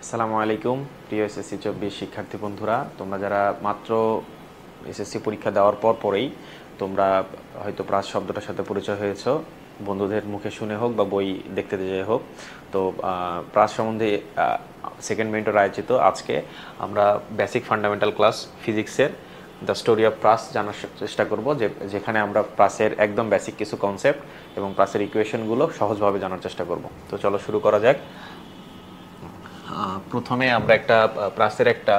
আসসালামু আলাইকুম প্রিয় এসএসসি 24 শিক্ষার্থী বন্ধুরা, তোমরা যারা মাত্র এসএসসি পরীক্ষা দেওয়ার পরেই তোমরা হয়তো প্রাস শব্দটার সাথে পরিচয় হয়েছো, বন্ধুদের মুখে শুনে হোক বা বই দেখতে যেয়ে হোক। তো প্রাস সম্বন্ধে সেকেন্ড মেন্টর আয়োজিত আজকে আমরা বেসিক ফান্ডামেন্টাল ক্লাস ফিজিক্সের দ্য স্টোরি অফ প্রাস জানার চেষ্টা করব, যেখানে আমরা প্রাসের একদম বেসিক কিছু কনসেপ্ট এবং প্রাসের ইকুয়েশনগুলো সহজভাবে জানার চেষ্টা করব। তো চলো শুরু করা যাক। প্রথমে আমরা একটা প্রাসের একটা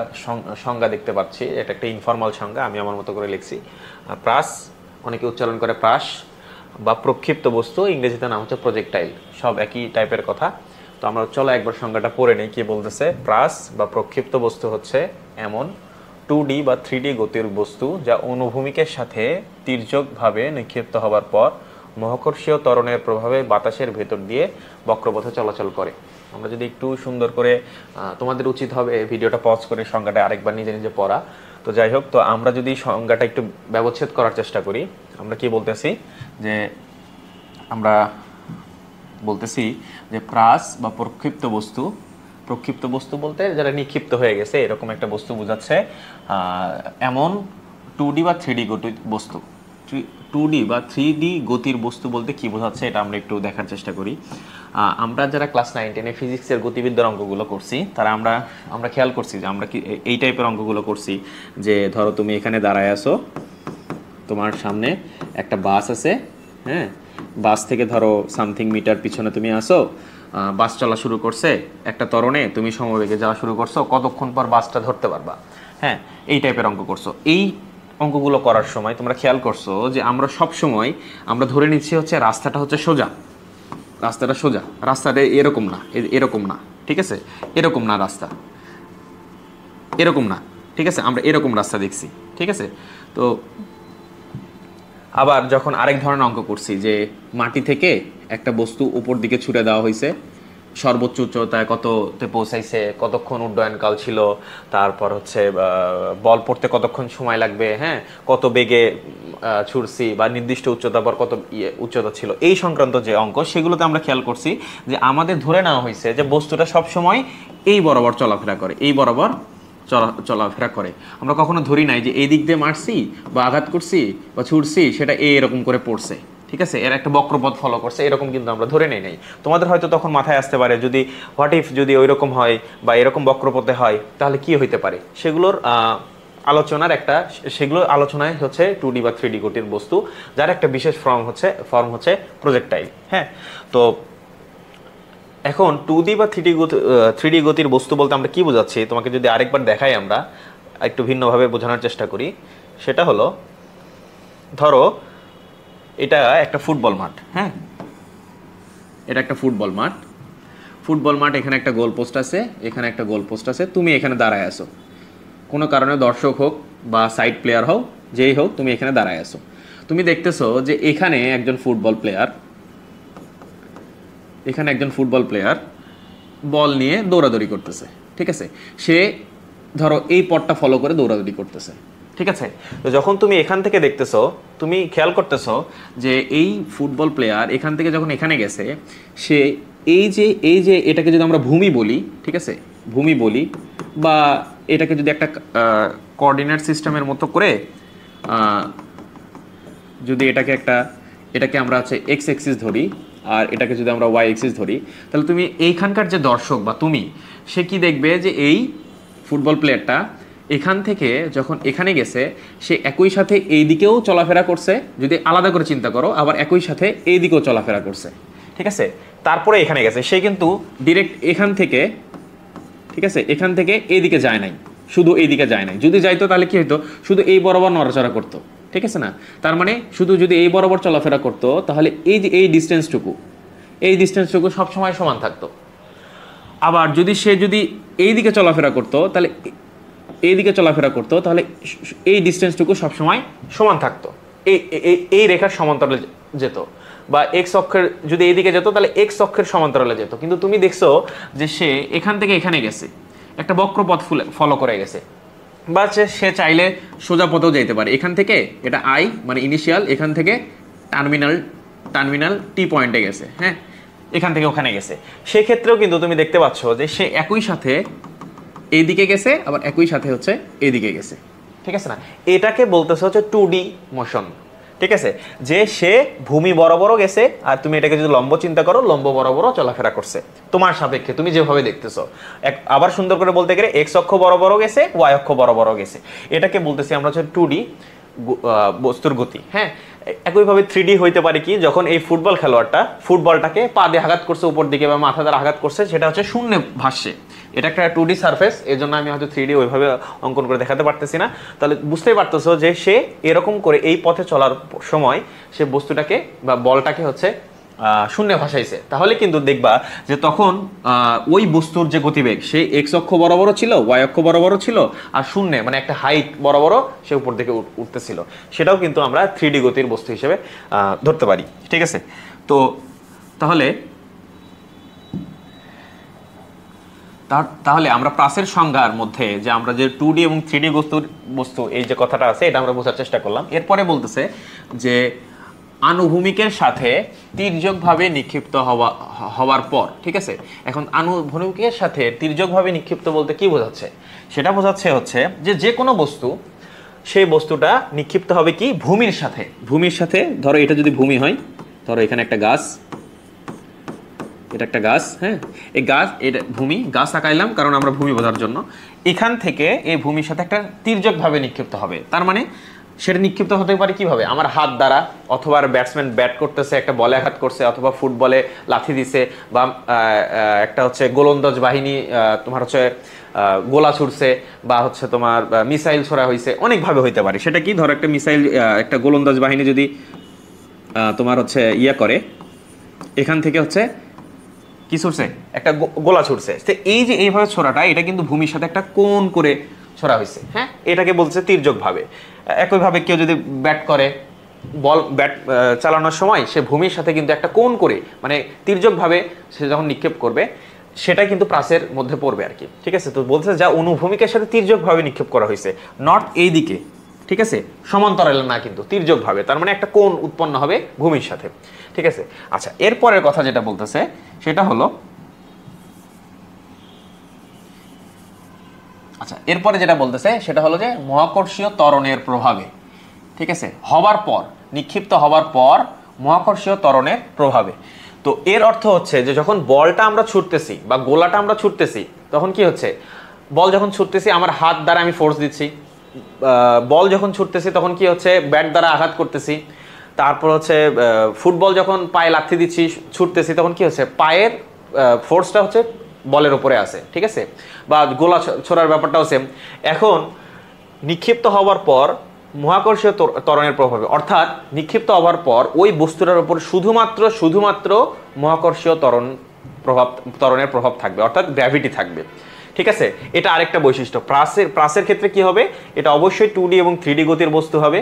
সংজ্ঞা দেখতে পাচ্ছি। এটা একটা ইনফর্মাল সংজ্ঞা, আমি আমার মতো করে লিখছি। প্রাস, অনেকে উচ্চারণ করে প্রাস বা প্রক্ষিপ্ত বস্তু, ইংরেজিতে নাম হচ্ছে প্রজেক্টাইল, সব একই টাইপের কথা। তো আমরা চলো একবার সংজ্ঞাটা পড়ে নিই কি বলতেছে। প্রাস বা প্রক্ষিপ্ত বস্তু হচ্ছে এমন 2D বা 3D গতির বস্তু যা অনুভূমিকের সাথে তির্যকভাবে নিক্ষিপ্ত হবার পর মহাকর্ষীয় ত্বরণের প্রভাবে বাতাসের ভেতর দিয়ে বক্রপথে চলাচল করে। আমরা যদি একটু সুন্দর করে, তোমাদের উচিত হবে ভিডিওটা পজ করে সংজ্ঞাটা আরেকবার নিজে নিজে পড়া। তো যাই হোক, তো আমরা যদি সংজ্ঞাটা একটু ব্যবচ্ছেদ করার চেষ্টা করি, আমরা কি বলতেছি যে আমরা বলতেছি যে প্রাস বা প্রক্ষিপ্ত বস্তু বলতে যারা নিক্ষিপ্ত হয়ে গেছে এরকম একটা বস্তু বোঝাচ্ছে। এমন 2D বা 3D গতির বস্তু। 2D বা 3D গতির বস্তু বলতে কি বোঝাচ্ছে এটা আমরা একটু দেখার চেষ্টা করি। আমরা যারা ক্লাস 9-10 ফিজিক্সের গতিবিদ্যার অঙ্কগুলো করছি তারা আমরা খেয়াল করছি যে আমরা কি এই টাইপের অঙ্কগুলো করছি যে ধরো তুমি এখানে দাঁড়ায় আছো, তোমার সামনে একটা বাস আছে, হ্যাঁ, বাস থেকে ধরো সামথিং মিটার পিছনে তুমি আসো, বাস চলা শুরু করছে একটা ত্বরণে, তুমি সমবেগে যাওয়া শুরু করছো, কতক্ষণ পর বাসটা ধরতে পারবা, হ্যাঁ, এই টাইপের অঙ্ক করছো। এই অঙ্কগুলো করার সময় তোমরা খেয়াল করছো যে আমরা সব সময় আমরা ধরে নিচ্ছি হচ্ছে রাস্তাটা হচ্ছে সোজা, রাস্তাটা এরকম না, ঠিক আছে, এরকম না রাস্তা, এরকম না, ঠিক আছে, আমরা এরকম রাস্তা দেখছি, ঠিক আছে। তো আবার যখন আরেক ধরনের অঙ্ক করছি যে মাটি থেকে একটা বস্তু উপর দিকে ছুড়ে দেওয়া হয়েছে, সর্বোচ্চ উচ্চতায় কততে পৌঁছাইছে, কতক্ষণ উড্ডয়নকাল ছিল, তারপর হচ্ছে বল পড়তে কতক্ষণ সময় লাগবে, হ্যাঁ, কত বেগে ছুটছি বা নির্দিষ্ট উচ্চতা পর কত উচ্চতা ছিল, এই সংক্রান্ত যে অঙ্ক সেগুলোতে আমরা খেয়াল করছি যে আমাদের ধরে নেওয়া হয়েছে যে বস্তুটা সবসময় এই বরাবর চলাফেরা করে, চলাফেরা করে। আমরা কখনো ধরি নাই যে এই দিক দিয়ে মারছি বা আঘাত করছি বা ছুটছি সেটা এরকম করে পড়ছে, ঠিক আছে, এর একটা বক্রপথ ফলো করছে, এরকম কিন্তু আমরা ধরে নেই নাই। তোমাদের হয়তো তখন মাথায় আসতে পারে যদি হোয়াট ইফ যদি ওই রকম হয় বা এরকম বক্রপথে হয় তাহলে কি হইতে পারে, সেগুলোর আলোচনায় হচ্ছে 2D বা 3D গতির বস্তু যার একটা বিশেষ ফর্ম হচ্ছে প্রজেক্টাইল। হ্যাঁ, তো এখন 2D বা 3D গতির বস্তু বলতে আমরা কি বোঝাচ্ছি তোমাকে যদি আরেকবার দেখাই, আমরা একটু ভিন্নভাবে বোঝানোর চেষ্টা করি। সেটা হলো, ধরো এটা একটা ফুটবল মাঠ, হ্যাঁ, এটা একটা ফুটবল মাঠ, এখানে একটা গোল পোস্ট আছে, এখানে একটা গোল পোস্ট আছে, তুমি এখানে দাঁড়ায় আছো, কোনো কারণে দর্শক হোক বা সাইড প্লেয়ার হোক, যেই হোক, তুমি এখানে দাঁড়ায় আছো। তুমি দেখতেছো যে এখানে একজন ফুটবল প্লেয়ার বল নিয়ে দৌড়াদৌড়ি করতেছে, ঠিক আছে, সে ধরো এই পথটা ফলো করে দৌড়াদৌড়ি করতেছে, ঠিক আছে। তো যখন তুমি এখান থেকে দেখতেছো, তুমি খেয়াল করতেছো যে এই ফুটবল প্লেয়ার এখান থেকে যখন এখানে গেছে, সে এই যে এটাকে যদি আমরা ভূমি বলি, ঠিক আছে, ভূমি বলি, বা এটাকে যদি একটা কোঅর্ডিনেট সিস্টেমের মতো করে যদি এটাকে আমরা হচ্ছে এক্স এক্সিস ধরি আর এটাকে যদি আমরা ওয়াই এক্সিস ধরি, তাহলে তুমি এইখানকার যে দর্শক বা তুমি, সে কি দেখবে যে এই ফুটবল প্লেয়ারটা এখান থেকে যখন এখানে গেছে সে একই সাথে এই দিকেও চলাফেরা করছে, যদি আলাদা করে চিন্তা করো, আবার একই সাথে এই দিকেও চলাফেরা করছে, ঠিক আছে, তারপরে এখানে গেছে, সে কিন্তু ডিরেক্ট এখান থেকে, ঠিক আছে, এখান থেকে এইদিকে যায় নাই, শুধু এইদিকে যায় নাই, যদি যাইতো তাহলে কি হইতো, শুধু এই বরাবর নড়াচড়া করতো, ঠিক আছে না, তার মানে শুধু যদি এই বরাবর চলাফেরা করতো তাহলে এই ডিস্টেন্সটুকু সবসময় সমান থাকতো। আবার যদি এই দিকে চলাফেরা করতো তাহলে এই ডিস্টেন্সটুকু সবসময় সমান থাকতো, এই রেখার সমান্তরালে যেত, বা এক্স অক্ষের যদি এইদিকে যেত তাহলে এক্স অক্ষের সমান্তরালে যেত। কিন্তু তুমি দেখছো যে সে এখান থেকে এখানে গেছে, একটা বক্রপথ ফলো করে গেছে, বা সে চাইলে সোজা পথেও যেতে পারে, এখান থেকে এটা আই মানে ইনিশিয়াল, এখান থেকে টার্মিনাল টি পয়েন্টে গেছে, হ্যাঁ, এখান থেকে ওখানে গেছে, সেক্ষেত্রেও কিন্তু তুমি দেখতে পাচ্ছ যে সে একই সাথে এইদিকে গেছে, আবার একই সাথে হচ্ছে এইদিকে গেছে, ঠিক আছে না? এটাকে বলতেছে হচ্ছে 2D মোশন, ঠিক আছে? যে সে ভূমি বরাবরও গেছে, আর তুমি এটাকে যদি লম্ব চিন্তা করো, লম্ব বরাবরও চলাফেরা করছে তোমার সাপেক্ষে, তুমি যেভাবে দেখতেছো। আবার সুন্দর করে বলতে গেলে এক্স অক্ষ বরাবরও গেছে, ওয়াই অক্ষ বরাবরও গেছে। এটাকে বলতেছি আমরা হচ্ছে 2D বস্তুর গতি। হ্যাঁ, একইভাবে 3D হইতে পারে কি, যখন এই ফুটবল খেলোয়াড়টা ফুটবলটাকে পা দিয়ে আঘাত করছে উপর দিকে বা মাথা দ্বারা আঘাত করছে, সেটা হচ্ছে শূন্যে ভাসছে। এটা একটা 2D সারফেস, এর জন্য আমি হয়তো 3D ওইভাবে অঙ্কন করে দেখাতে পারতেছি না। তাহলে বুঝতেই পারতেছো যে সে এরকম করে এই পথে চলার সময় সে বস্তুটাকে বা বলটাকে হচ্ছে শূন্যে ভাসাইছে। তাহলে কিন্তু দেখবা যে তখন ওই বস্তুর যে গতিবেগ, সে এক্স অক্ষ বরাবরও ছিল, ওয়াই অক্ষ বরাবরও ছিল, আর শূন্যে মানে একটা হাইট বরাবরও সে উপর দিকে উঠতেছিল। সেটাও কিন্তু আমরা 3D গতির বস্তু হিসেবে ধরতে পারি, ঠিক আছে? তো তাহলে আমরা প্রাসের সংজ্ঞার মধ্যে যে আমরা যে 2D এবং 3D বস্তু এই যে কথাটা আছে, এটা আমরা বোঝার চেষ্টা করলাম। এরপরে বলতেছে যে আনুভূমিকের সাথে তির্যকভাবে নিক্ষিপ্ত হওয়ার পর, ঠিক আছে? এখন আনুভূমিকের সাথে তির্যকভাবে নিক্ষিপ্ত বলতে কি বোঝাচ্ছে? সেটা বোঝাচ্ছে হচ্ছে যে কোনো বস্তু, সেই বস্তুটা নিক্ষিপ্ত হবে কি ভূমির সাথে। ধরো এটা যদি ভূমি হয়, ধরো এখানে একটা গাছ, এটা একটা গাছ, হ্যাঁ, এই গাছ, এটা ভূমি, গাছ আঁকাইলাম কারণ আমরা ভূমি বোঝার জন্য। এখান থেকে এই ভূমির সাথে একটা তির্যকভাবে নিক্ষিপ্ত হবে। তার মানে সেটা নিক্ষিপ্ত হতে পারে কিভাবে? আমার হাত দ্বারা, অথবা ব্যাটসম্যান ব্যাট করতেছে, একটা বলে আঘাত করছে, অথবা ফুটবলে লাথি দিছে, বা একটা হচ্ছে গোলন্দাজ বাহিনী তোমার হচ্ছে গোলা ছুটছে, বা হচ্ছে তোমার মিসাইল ছোড়া হয়েছে, অনেকভাবে হইতে পারে। সেটা কি, ধরো একটা মিসাইল, একটা গোলন্দাজ বাহিনী যদি তোমার হচ্ছে করে, এখান থেকে হচ্ছে কি ছুটছে, একটা গোলা ছুটছে, তো এই যে এইভাবে ছোড়াটা, এটা কিন্তু ভূমির সাথে একটা কোণ করে ছোড়া হয়েছে। হ্যাঁ, এটাকে বলছে তির্যকভাবে। একইভাবে কেউ যদি ব্যাট করে, ব্যাট চালানোর সময় সে ভূমির সাথে কিন্তু একটা কোণ করে, মানে তির্যকভাবে সে যখন নিক্ষেপ করবে, সেটা কিন্তু প্রাসের মধ্যে পড়বে আর কি, ঠিক আছে? তো বলছে যা অনুভূমিকের সাথে তির্যকভাবে নিক্ষেপ করা হয়েছে, নট এই দিকে, ঠিক আছে, সমান্তরালে না, কিন্তু তির্যকভাবে, তার মানে একটা কোণ উৎপন্ন হবে ভূমির সাথে, ঠিক আছে? আচ্ছা, এরপরের কথা যেটা বলতেছে সেটা হলো, যে মহাকর্ষীয় ত্বরণের প্রভাবে, ঠিক আছে, নিক্ষিপ্ত হবার পর মহাকর্ষীয় ত্বরণের প্রভাবে। তো এর অর্থ হচ্ছে যে যখন বলটা আমরা ছুটতেছি বা গোলাটা আমরা ছুটতেছি, তখন কি হচ্ছে, বল যখন ছুটতেছি আমার হাত দ্বারা আমি ফোর্স দিচ্ছি, বল যখন ছুটতেছি তখন কি হচ্ছে, ব্যাট দ্বারা আঘাত করতেছি, তারপর হচ্ছে ফুটবল যখন পায়ে লাথি দিচ্ছি, ছুটতেছি, তখন কি হচ্ছে, পায়ের ফোর্সটা হচ্ছে বলের উপরে আছে, ঠিক আছে? বা গোলা ছোড়ার ব্যাপারটাও সেম। এখন নিক্ষিপ্ত হওয়ার পর মহাকর্ষীয় ত্বরণের প্রভাবে, অর্থাৎ নিক্ষিপ্ত হওয়ার পর ওই বস্তুটার উপর শুধুমাত্র মহাকর্ষীয় ত্বরণের প্রভাব থাকবে, অর্থাৎ গ্র্যাভিটি থাকবে, ঠিক আছে? এটা আরেকটা বৈশিষ্ট্য। প্রাসের ক্ষেত্রে কি হবে, এটা অবশ্যই 2D এবং 3D গতির বস্তু হবে,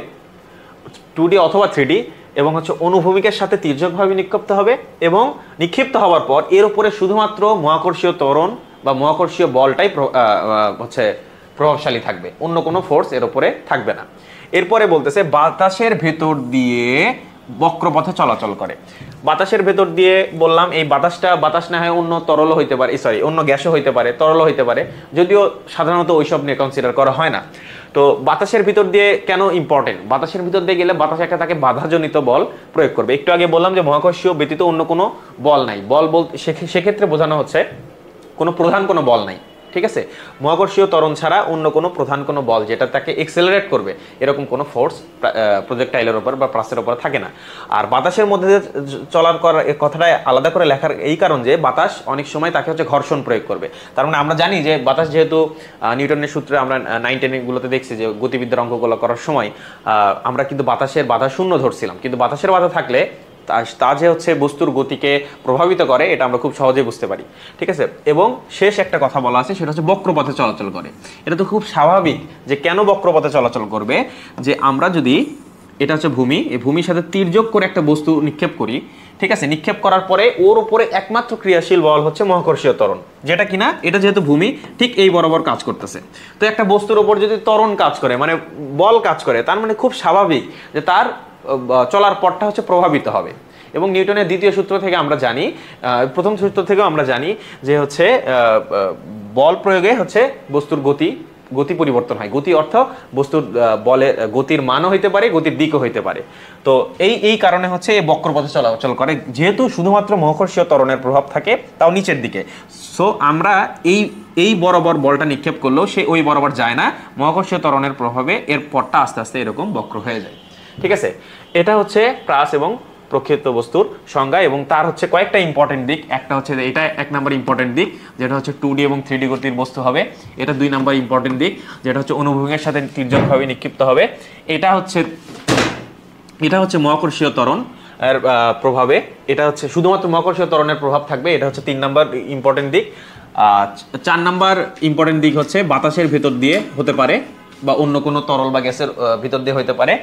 2D অথবা 3D, এবং হচ্ছে অনুভূমিকের সাথে তির্যকভাবে নিক্ষিপ্ত হবে, এবং নিক্ষিপ্ত হওয়ার পর এর উপরে শুধুমাত্র মহাকর্ষীয় ত্বরণ বা মহাকর্ষীয় বলটাই হচ্ছে প্রভাবশালী থাকবে, অন্য কোনো ফোর্স এর উপরে থাকবে না। এরপরে বলতেছে বাতাসের ভেতর দিয়ে বক্রপথে চলাচল করে। বাতাসের ভেতর দিয়ে বললাম, এই বাতাস না হয় অন্য তরল হইতে পারে, অন্য গ্যাসও হইতে পারে, তরল হইতে পারে, যদিও সাধারণত ওইসব নিয়ে কনসিডার করা হয় না। তো বাতাসের ভিতর দিয়ে কেন ইম্পর্টেন্ট? বাতাসের ভিতর দিয়ে গেলে বাতাস একটা তাকে বাধাজনিত বল প্রয়োগ করবে। একটু আগে বললাম যে মহাকর্ষীয় ব্যতীত অন্য কোনো বল নাই, সেক্ষেত্রে বোঝানো হচ্ছে প্রধান কোনো বল নাই, ঠিক আছে? মহাকর্ষীয় ত্বরণ ছাড়া অন্য কোনো প্রধান কোনো বল যেটা তাকে এক্সেলারেট করবে, এরকম কোনো ফোর্স প্রজেক্টাইলের উপর বা প্রাসের উপর থাকে না। আর বাতাসের মধ্যে চলার কথাটা আলাদা করে লেখার এই কারণ যে বাতাস অনেক সময় তাকে হচ্ছে ঘর্ষণ প্রয়োগ করবে। তার মানে আমরা জানি যে বাতাস, যেহেতু নিউটনের সূত্রে আমরা 9-10 গুলোতে দেখছি যে গতিবিদ্যার অঙ্কগুলো করার সময় আমরা কিন্তু বাতাসের বাধা শূন্য ধরছিলাম, কিন্তু বাতাসের বাধা থাকলে তা যে হচ্ছে বস্তুর গতিকে প্রভাবিত করে, এটা আমরা খুব সহজেই বুঝতে পারি, ঠিক আছে? এবং শেষ একটা কথা বলা আছে, সেটা হচ্ছে বক্রপথে চলাচল করে। এটা তো খুব স্বাভাবিক যে কেন বক্রপথে চলাচল করবে, যে আমরা যদি, এটা হচ্ছে ভূমি, এই ভূমির সাথে তির্যক করে একটা বস্তু নিক্ষেপ করি, ঠিক আছে? নিক্ষেপ করার পরে ওর উপরে একমাত্র ক্রিয়াশীল বল হচ্ছে মহাকর্ষীয় ত্বরণ, যেটা কিনা এটা যেহেতু ভূমি ঠিক এই বরাবর কাজ করতেছে। তো একটা বস্তুর উপর যদি ত্বরণ কাজ করে, মানে বল কাজ করে, তার মানে খুব স্বাভাবিক যে তার চলার পথটা হচ্ছে প্রভাবিত হবে। এবং নিউটনের দ্বিতীয় সূত্র থেকে আমরা জানি, প্রথম সূত্র থেকেও আমরা জানি যে হচ্ছে বল প্রয়োগে হচ্ছে বস্তুর গতি পরিবর্তন হয়। গতি অর্থ বস্তুর বলের গতির মানও হইতে পারে, গতির দিকও হইতে পারে। তো এই কারণে হচ্ছে এই বক্রপথে চলাচল করে, যেহেতু শুধুমাত্র মহাকর্ষীয় ত্বরণের প্রভাব থাকে, তাও নিচের দিকে। সো আমরা এই বরাবর বলটা নিক্ষেপ করলেও সে ওই বরাবর যায় না, মহাকর্ষীয় ত্বরণের প্রভাবে এর পথটা আস্তে আস্তে এরকম বক্র হয়ে যায়। ঠিক আছে, এটা হচ্ছে প্রাস এবং প্রক্ষিপ্ত বস্তুর সংজ্ঞা, এবং তার হচ্ছে কয়েকটা ইম্পর্টেন্ট দিক। একটা হচ্ছে এটা 1 নম্বর ইম্পর্টেন্ট দিক, যেটা হচ্ছে 2D এবং 3D গতির বস্তু হবে। এটা 2 নম্বর ইম্পর্টেন্ট দিক, যেটা হচ্ছে অনুভূমিকের সাথে তির্যকভাবে নিক্ষিপ্ত হবে। এটা হচ্ছে মহাকর্ষীয় ত্বরণ এর প্রভাবে, এটা হচ্ছে শুধুমাত্র মহাকর্ষীয় ত্বরণের প্রভাব থাকবে, এটা হচ্ছে 3 নম্বর ইম্পর্টেন্ট দিক। 4 নম্বর ইম্পর্টেন্ট দিক হচ্ছে বাতাসের ভেতর দিয়ে হতে পারে বা অন্য কোনো তরল বা গ্যাসের ভিতর দিয়ে হতে পারে।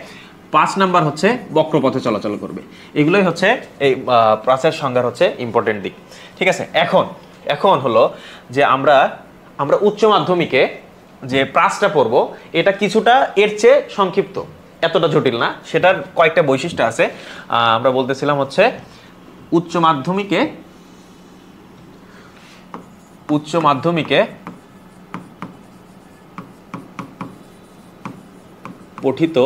5 নাম্বার হচ্ছে বক্রপথে চলাচল করবে। এগুলোই হচ্ছে এই প্রাসের সংজ্ঞার হচ্ছে ইম্পর্টেন্ট দিক। ঠিক আছে, এখন হলো যে আমরা উচ্চ মাধ্যমিকে যে প্রাসটা পড়ব, এটা কিছুটা এর চেয়ে সংক্ষিপ্ত, এতটা জটিল না। সেটার কয়েকটা বৈশিষ্ট্য আছে। আমরা বলতেছিলাম হচ্ছে উচ্চ মাধ্যমিকে পঠিত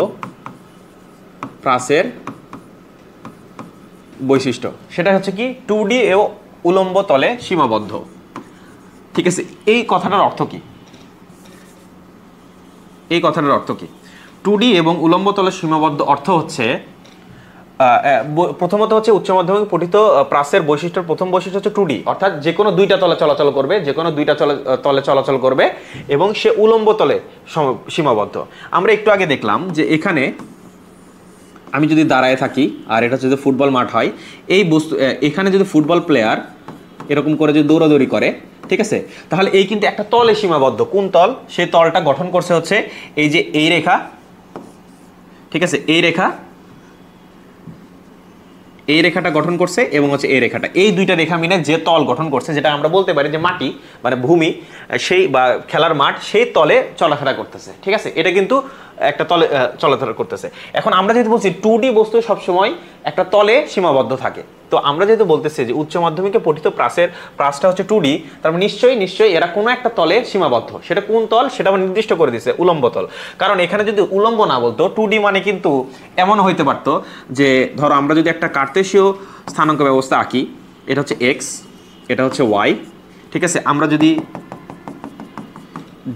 প্রাসের বৈশিষ্ট্য, সেটা হচ্ছে কি 2D ও উলম্ব তলে সীমাবদ্ধ। ঠিক আছে, এই কথাটার অর্থ কি? 2D এবং উলম্ব তলে সীমাবদ্ধ অর্থ হচ্ছে, প্রথমত হচ্ছে উচ্চ মাধ্যমিক পঠিত প্রাসের বৈশিষ্ট্যের প্রথম বৈশিষ্ট্য হচ্ছে 2D, অর্থাৎ যে কোনো দুইটা তলে চলাচল করবে, এবং সে উলম্ব তলে সীমাবদ্ধ। আমরা একটু আগে দেখলাম যে এখানে আমি যদি দাঁড়ায় থাকি আর এটা যদি ফুটবল মাঠ হয়, এখানে যদি ফুটবল প্লেয়ার এরকম করে যদি দৌড়াদৌড়ি করে, ঠিক আছে, তাহলে এই কিন্তু একটা তলে সীমাবদ্ধ। কোন তল? সেই তলটা গঠন করছে হচ্ছে এই যে এই রেখা, ঠিক আছে, এই রেখাটা গঠন করছে এবং হচ্ছে এই রেখাটা, এই দুইটা রেখা মিলে যে তল গঠন করছে, যেটা আমরা বলতে পারি যে মাটি মানে ভূমি, সেই বা খেলার মাঠ, সেই তলে চলাফেরা করতেছে। ঠিক আছে, এটা কিন্তু একটা তলে চলাফেরা করতেছে। এখন আমরা যেহেতু বলছি 2D বস্তু সবসময় একটা তলে সীমাবদ্ধ থাকে, তো আমরা যেহেতু বলতেছি যে উচ্চ মাধ্যমিকে পঠিত প্রাসটা হচ্ছে 2D, তার মানে নিশ্চয়ই এরা কোনো একটা তলে সীমাবদ্ধ। সেটা কোন তল সেটা আমরা নির্দিষ্ট করে দিচ্ছে, উলম্ব তল। কারণ এখানে যদি উলম্ব না বলতো, 2D মানে কিন্তু এমন হইতে পারতো যে ধরো আমরা যদি একটা কার্তেশীয় স্থানাঙ্ক ব্যবস্থা আঁকি, এটা হচ্ছে x, এটা হচ্ছে y, ঠিক আছে, আমরা যদি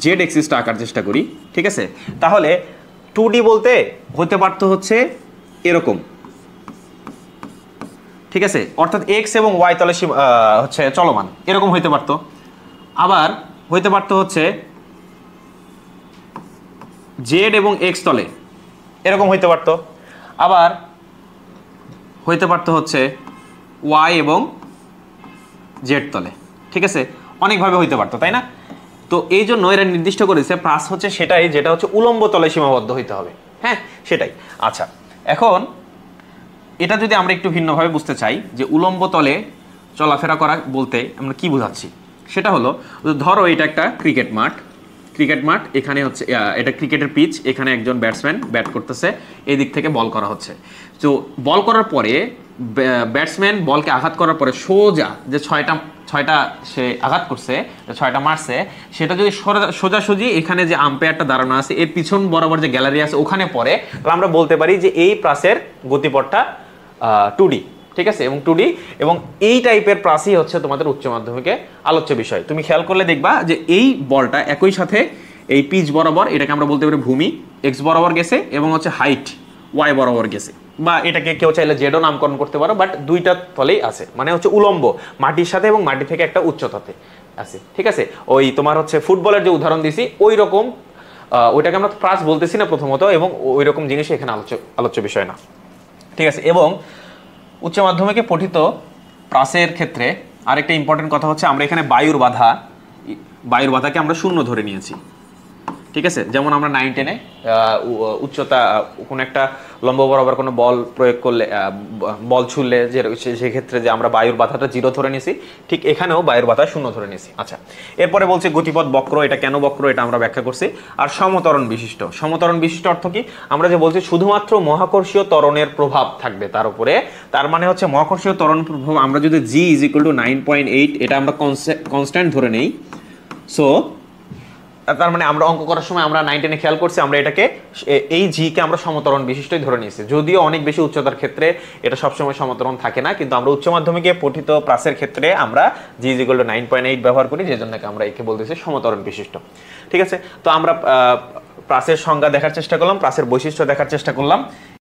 z এক্সিসটা আঁকার চেষ্টা করি, ঠিক আছে, তাহলে 2D বলতে হতে পারতো হচ্ছে এরকম, ঠিক আছে, অর্থাৎ x এবং y তলে হচ্ছে চলমান, এরকম হইতে পারতো। আবার হইতে পারতো হচ্ছে z এবং x তলে, এরকম হইতে পারতো। আবার হইতে পারতো হচ্ছে y এবং z তলে, ঠিক আছে, অনেকভাবে হইতে পারতো, তাই না? তো এই জন্য এরা নির্দিষ্ট করেছে প্রাস হচ্ছে সেটাই যেটা হচ্ছে উলম্ব তলে সীমাবদ্ধ হইতে হবে। হ্যাঁ, সেটাই। আচ্ছা, এখন এটা যদি আমরা একটু ভিন্নভাবে বুঝতে চাই যে উলম্ব তলে চলাফেরা করা বলতে আমরা কি বোঝাচ্ছি, সেটা হলো ধরো এটা একটা ক্রিকেট মাঠ, এখানে হচ্ছে এটা ক্রিকেটের পিচ, এখানে একজন ব্যাটসম্যান ব্যাট করতেছে, এই দিক থেকে বল করা হচ্ছে। তো বল করার পরে ব্যাটসম্যান বলকে আঘাত করার পরে সোজা যে ছয়টা সে আঘাত করছে, 6টা মারছে, সেটা যদি সোজাসুজি এখানে যে আম্পায়ারটা দাঁড়ানো আছে এর পিছন বরাবর যে গ্যালারি আছে ওখানে পড়ে, তাহলে আমরা বলতে পারি যে এই প্রাসের গতিপথটা 2D, ঠিক আছে, এবং 2D এবং এই টাইপের প্রাসই হচ্ছে তোমাদের উচ্চ মাধ্যমিকে আলোচ্য বিষয়। তুমি খেয়াল করলে দেখবা যে এই বলটা একই সাথে এই পিচ বরাবর, এটাকে আমরা বলতে পারি ভূমি x বরাবর গেছে এবং হচ্ছে হাইট y বরাবর গেছে, বা এটাকে কেউ চাইলে জেডও নামকরণ করতে পারো, বাট দুইটা তলেই আছে, মানে হচ্ছে উলম্ব মাটির সাথে এবং মাটি থেকে একটা উচ্চতাতে আছে। ঠিক আছে, ওই তোমার হচ্ছে ফুটবলের যে উদাহরণ দিছি ওই রকম, ওইটাকে আমরা প্রাস বলতেছি না প্রথমত, এবং ওই রকম জিনিস এখানে আলোচ্য বিষয় না। ঠিক আছে, এবং উচ্চ মাধ্যমিকে পঠিত প্রাসের ক্ষেত্রে আরেকটা ইম্পর্টেন্ট কথা হচ্ছে আমরা এখানে বায়ুর বাধাকে আমরা 0 ধরে নিয়েছি। ঠিক আছে, যেমন আমরা 9-10 এ উচ্চতা কোন একটা লম্ব বরাবর কোনো বল প্রয়োগ করলে বল ছুড়লে যে সেক্ষেত্রে যে আমরা বায়ুর বাধাটা 0 ধরে নিছি, ঠিক এখানেও বায়ুর বাধা 0 ধরে নিছি। আচ্ছা, এরপরে বলছে গতিপথ বক্র, এটা কেন বক্র এটা আমরা ব্যাখ্যা করছি। আর সমত্বরণ বিশিষ্ট, সমত্বরণ বিশিষ্ট অর্থ কি, আমরা যে বলছি শুধুমাত্র মহাকর্ষীয় ত্বরণের প্রভাব থাকবে তার উপরে, তার মানে হচ্ছে মহাকর্ষীয় ত্বরণ প্রভাব আমরা যদি g = 9.8 এটা আমরা কনস্ট্যান্ট ধরে নেই, সো তার মানে আমরা অঙ্ক করার সময় আমরা 9-10 এ খেয়াল করছি আমরা এটাকে এই জি কে আমরা সমত্বরণ বিশিষ্টই ধরে নিয়েছি, যদিও অনেক বেশি উচ্চতার ক্ষেত্রে এটা সবসময় সমত্বরণ থাকে না, কিন্তু আমরা উচ্চ মাধ্যমিকে পঠিত প্রাসের ক্ষেত্রে আমরা g = 9.8 ব্যবহার করি, যে জন্য আমরা একে বলতেছি সমত্বরণ বিশিষ্ট। ঠিক আছে, তো আমরা প্রাসের সংজ্ঞা দেখার চেষ্টা করলাম, প্রাসের বৈশিষ্ট্য দেখার চেষ্টা করলাম।